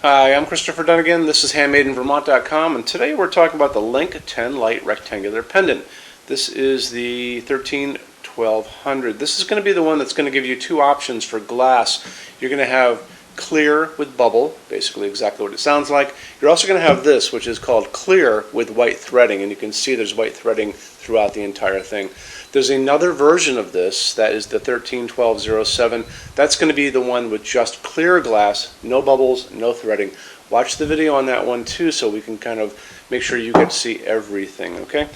Hi, I'm Christopher Dunnigan. This is HandmadeInVermont.com, and today we're talking about the Link 10 Light Rectangular Pendant. This is the 13-1200. This is going to be the one that's going to give you two options for glass. You're going to have clear with bubble, basically exactly what it sounds like. You're also going to have this, which is called clear with white threading, and you can see there's white threading throughout the entire thing. There's another version of this, that is the 13-1207. That's going to be the one with just clear glass, no bubbles, no threading. Watch the video on that one too, so we can kind of make sure you get to see everything, okay?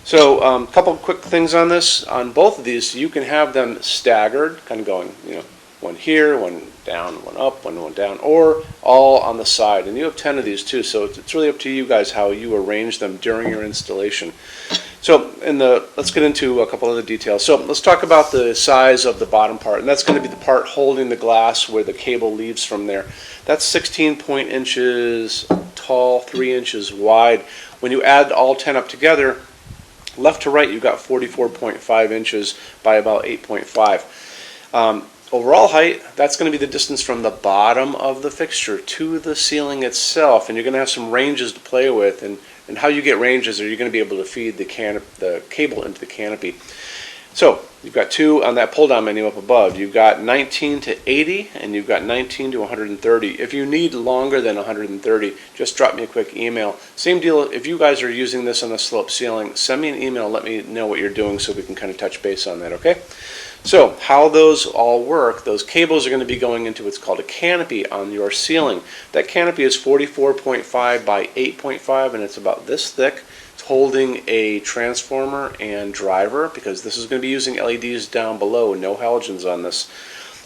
So a couple quick things on this. On both of these, you can have them staggered, kind of going, one here, one down, one up, one down, or all on the side. And you have 10 of these too, so it's really up to you guys how you arrange them during your installation. So let's get into a couple other details. So let's talk about the size of the bottom part, and that's going to be the part holding the glass where the cable leaves from there. That's 16 inches tall, 3 inches wide. When you add all 10 up together, left to right, you've got 44.5 inches by about 8.5. Overall height, that's going to be the distance from the bottom of the fixture to the ceiling itself, and you're going to have some ranges to play with, and how you get ranges are you're going to be able to feed the cable into the canopy. So you've got two on that pull down menu up above. You've got 19 to 80 and you've got 19 to 130. If you need longer than 130, just drop me a quick email. Same deal, if you guys are using this on a slope ceiling, send me an email, let me know what you're doing so we can kind of touch base on that, okay? So how those all work, those cables are going to be going into what's called a canopy on your ceiling. That canopy is 44.5 by 8.5 and it's about this thick. It's holding a transformer and driver because this is going to be using LEDs down below, no halogens on this.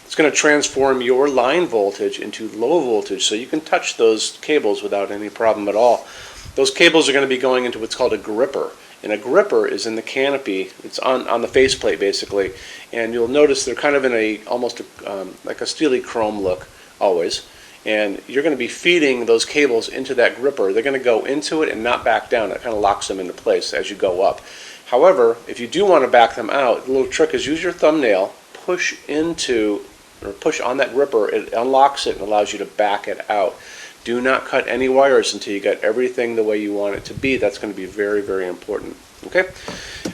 It's going to transform your line voltage into low voltage so you can touch those cables without any problem at all. Those cables are going to be going into what's called a gripper. And a gripper is in the canopy. It's on the faceplate basically, and you'll notice they're kind of in almost like a steely chrome look always. And you're going to be feeding those cables into that gripper. They're going to go into it and not back down. It kind of locks them into place as you go up. However, if you do want to back them out, the little trick is use your thumbnail, push on that gripper. It unlocks it and allows you to back it out. Do not cut any wires until you get everything the way you want it to be. That's going to be very, very important. Okay?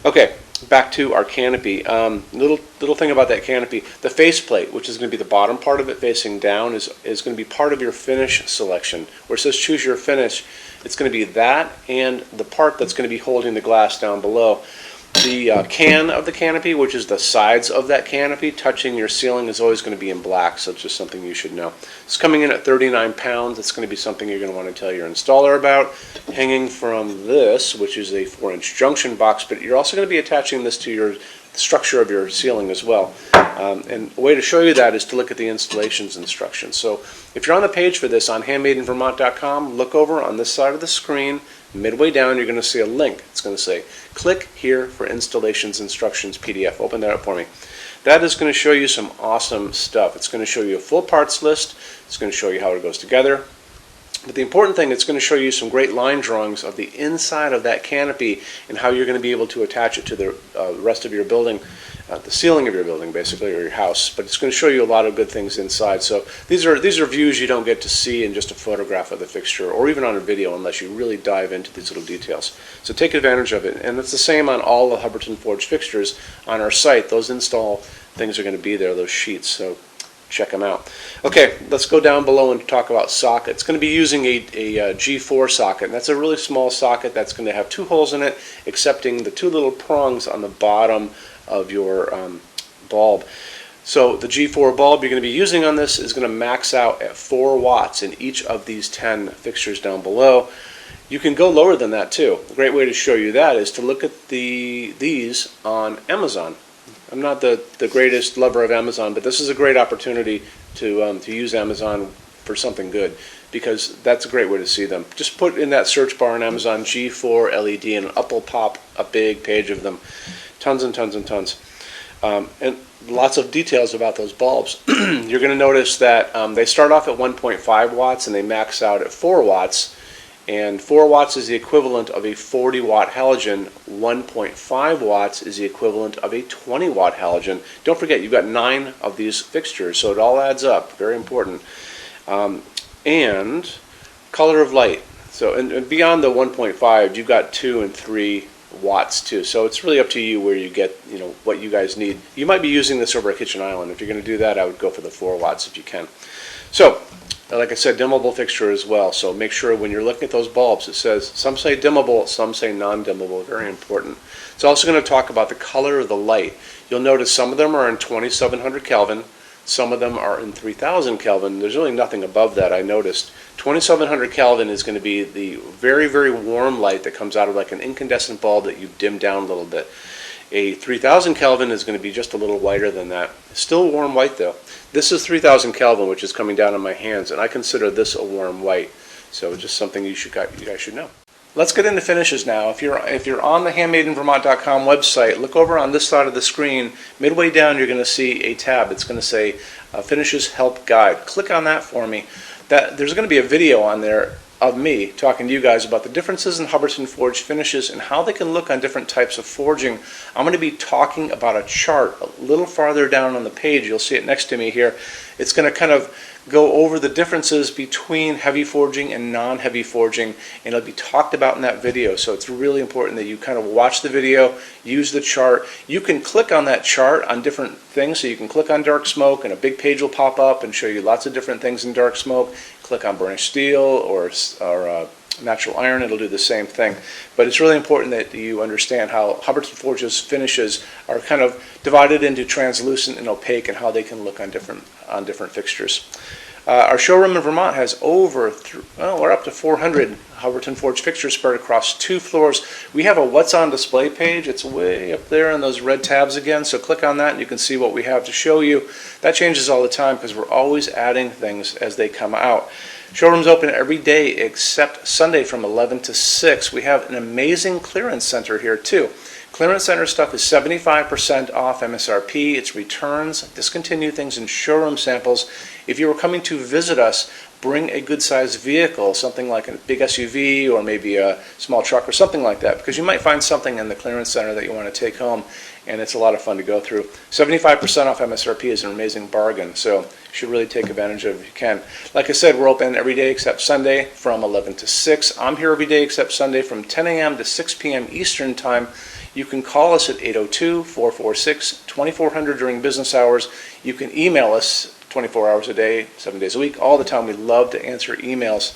Okay, back to our canopy. Little thing about that canopy. The faceplate, which is going to be the bottom part of it facing down, is going to be part of your finish selection. Where it says choose your finish, it's going to be that and the part that's going to be holding the glass down below. The can of the canopy, which is the sides of that canopy touching your ceiling, is always going to be in black, so it's just something you should know. It's coming in at 39 pounds. It's going to be something you're going to want to tell your installer about. Hanging from this, which is a 4-inch junction box, but you're also going to be attaching this to your structure of your ceiling as well. And a way to show you that is to look at the installations instructions. So if you're on the page for this on HandmadeInVermont.com, look over on this side of the screen. Midway down, you're going to see a link. It's going to say, click here for installations instructions PDF. Open that up for me. That is going to show you some awesome stuff. It's going to show you a full parts list. It's going to show you how it goes together. But the important thing, it's going to show you some great line drawings of the inside of that canopy and how you're going to be able to attach it to the rest of your building, the ceiling of your building basically, or your house. But it's going to show you a lot of good things inside. So these are views you don't get to see in just a photograph of the fixture or even on a video unless you really dive into these little details. So take advantage of it. And it's the same on all the Hubbardton forged fixtures on our site. Those install things are going to be there, those sheets. So check them out. Okay, let's go down below and talk about socket. It's going to be using a G4 socket, and that's a really small socket that's going to have two holes in it, excepting the two little prongs on the bottom of your bulb. So the G4 bulb you're going to be using on this is going to max out at 4 watts in each of these 10 fixtures down below. You can go lower than that too. A great way to show you that is to look at these on Amazon. I'm not the greatest lover of Amazon, but this is a great opportunity to use Amazon for something good, because that's a great way to see them. Just put in that search bar on Amazon G4 LED and up will pop a big page of them. Tons and tons and tons. And lots of details about those bulbs. You're going to notice that they start off at 1.5 watts and they max out at 4 watts. And 4 watts is the equivalent of a 40-watt halogen. 1.5 watts is the equivalent of a 20-watt halogen. Don't forget, you've got 9 of these fixtures, so it all adds up. Very important. and color of light. So and beyond the 1.5, you've got 2 and 3 watts too. So it's really up to you where you get, what you guys need. You might be using this over a kitchen island. If you're going to do that, I would go for the 4 watts if you can. So, like I said, dimmable fixture as well. So make sure when you're looking at those bulbs, it says, some say dimmable, some say non-dimmable. Very important. It's also going to talk about the color of the light. You'll notice some of them are in 2700 Kelvin. Some of them are in 3000 Kelvin. There's really nothing above that, I noticed. 2700 Kelvin is going to be the very, very warm light that comes out of like an incandescent bulb that you dim down a little bit. A 3000 Kelvin is going to be just a little whiter than that. Still warm white though. This is 3000 Kelvin, which is coming down on my hands, and I consider this a warm white. So just something you guys should know. Let's get into finishes now. If you're on the HandmadeInVermont.com website, look over on this side of the screen. Midway down, you're going to see a tab. It's going to say Finishes Help Guide. Click on that for me. There's going to be a video on there of me talking to you guys about the differences in Hubbardton forged finishes and how they can look on different types of forging. I'm going to be talking about a chart a little farther down on the page. You'll see it next to me here. It's going to kind of go over the differences between heavy forging and non-heavy forging, and it'll be talked about in that video. So it's really important that you kind of watch the video, use the chart. You can click on that chart on different things. So you can click on dark smoke and a big page will pop up and show you lots of different things in dark smoke. Click on burnished steel or natural iron, it'll do the same thing. But it's really important that you understand how Hubbardton Forge's finishes are kind of divided into translucent and opaque and how they can look on different fixtures. Our showroom in Vermont has we're up to 400 Hubbardton Forge fixtures spread across 2 floors. We have a What's on Display page. It's way up there in those red tabs again, so click on that and you can see what we have to show you. That changes all the time because we're always adding things as they come out. Showroom's open every day except Sunday from 11 to 6. We have an amazing clearance center here too. Clearance center stuff is 75% off MSRP. It's returns, discontinued things, and showroom samples. If you were coming to visit us, bring a good-sized vehicle, something like a big SUV or maybe a small truck or something like that, because you might find something in the clearance center that you want to take home, and it's a lot of fun to go through. 75% off MSRP is an amazing bargain, so you should really take advantage of it if you can. Like I said, we're open every day except Sunday from 11 to 6. I'm here every day except Sunday from 10 a.m. to 6 p.m. Eastern Time. You can call us at 802-446-2400 during business hours. You can email us 24 hours a day, 7 days a week, all the time. We love to answer emails.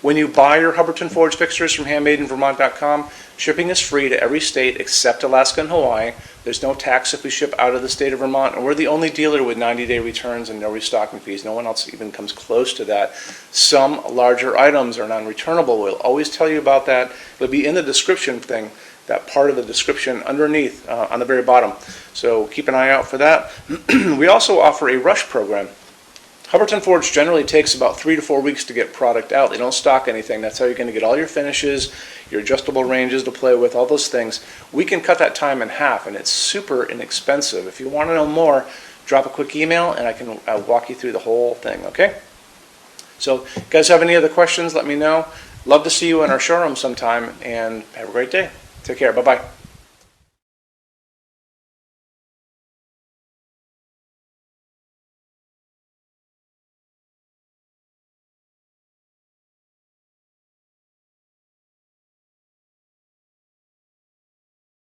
When you buy your Hubbardton Forge fixtures from HandmadeInVermont.com, shipping is free to every state except Alaska and Hawaii. There's no tax if we ship out of the state of Vermont, and we're the only dealer with 90-day returns and no restocking fees. No one else even comes close to that. Some larger items are non-returnable. We'll always tell you about that. It'll be in the description thing, that part of the description underneath on the very bottom. So keep an eye out for that. We also offer a rush program. Hubbardton Forge generally takes about 3 to 4 weeks to get product out. They don't stock anything. That's how you're going to get all your finishes, your adjustable ranges to play with, all those things. We can cut that time in half, and it's super inexpensive. If you want to know more, drop a quick email, and I can walk you through the whole thing, okay? So, if you guys have any other questions, let me know. Love to see you in our showroom sometime, and have a great day. Take care. Bye-bye.